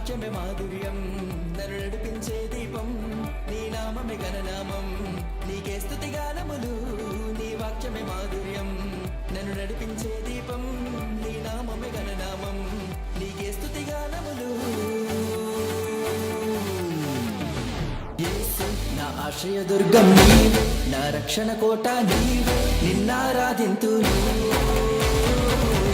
వాక్యమే మాధుర్యం నన్ను నడిపించే దీపం నీ నామమే గణనామం నీకే స్తుతి గానములు నీ వాక్యమే మాధుర్యం నన్ను నడిపించే దీపం నీ నామమే గణనామం నీకే స్తుతి గానములు యేసు నా ఆశ్రయదుర్గం నీవే నా రక్షణ కోట నీవే నిన్నారాధింతును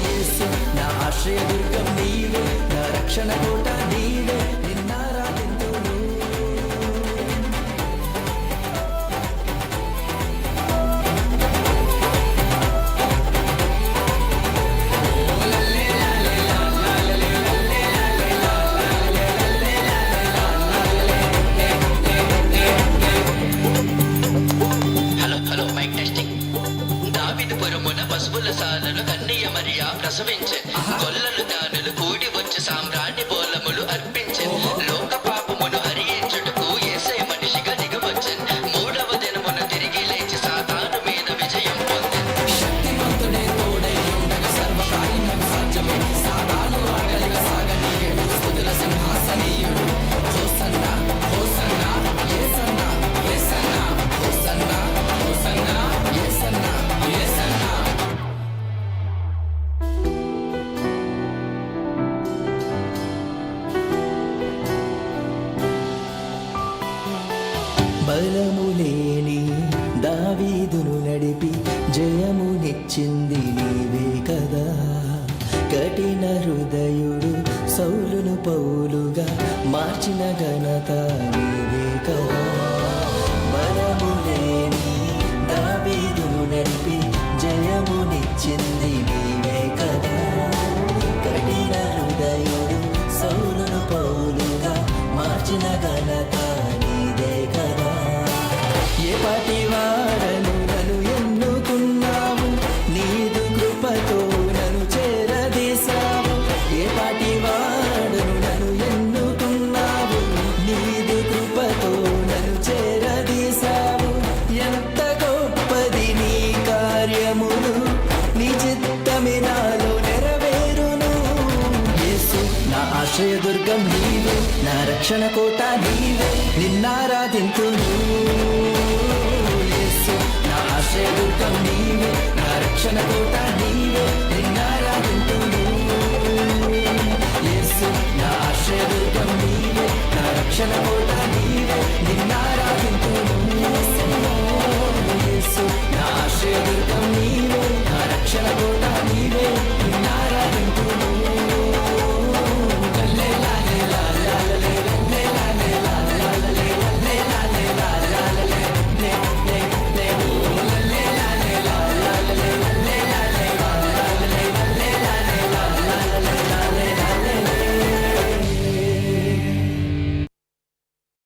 యేసు నా ఆశ్రయదుర్గం నీవే నా రక్షణ కోట నీవే నిన్నారాధింతును హలో మైక్ టెస్టింగ్. దావీదు పురమున పశువుల సాలను కన్నీయ మరియా ప్రసవించే గొల్లలు దానులు కూడి వచ్చి సామ్రాణి బోలములు అర్పించే లోక పాపమును హరించుటకు యేసయ్య మనిషిగా దిగవచ్చెన్ మూడవ దినమున తిరిగి లేచి సాతాను మీద విజయం పొందెన్ శక్తిమంతుడే తోడై ఉండగా సర్వకార్యములకు సాధ్యమే సాతాను ఆకలిగ సాగనీయుడు స్తుతుల సింహాసనీయుడు హోసన్నా హోసన్నా యేసన్నా యేసన్నా హోసన్నా హోసన్నా యేసన్నా యేసన్నా బలములేని దావీదును నడిపి జయమునిచ్చింది నీవే కదా కఠిన హృదయుడు సౌలును పౌలుగా మార్చిన ఘనత నీవే కదా బలములేని దావీదును నడిపి జయమునిచ్చింది నీవే కదా కఠిన హృదయుడు సౌలును పౌలుగా మార్చిన ఘనత నీదే కదా ఏ పాటి వాడను నన్ను ఎన్నుకున్నావు నీదు కృపతో నన్ను చేరదీశావు ఏ పాటి వాడను నన్ను ఎన్నుకున్నావు నీదు కృపతో నన్ను చేరదీశావు ఎంత గొప్పది నీ కార్యములు నీ చిత్తమే నాలో నెరవేరును యేసు నా ఆశ్రయదుర్గం నీవే నా రక్షణ కోట నీవే నిన్నారాధింతును యేసు నా ఆశ్రయదుర్గం నీవే నా రక్షణ కోట నీవే నిన్నారాధింతును యేసు నా ఆశ్రయదుర్గం నీవే నా రక్షణ కోట నీవే నిన్నారాధింతును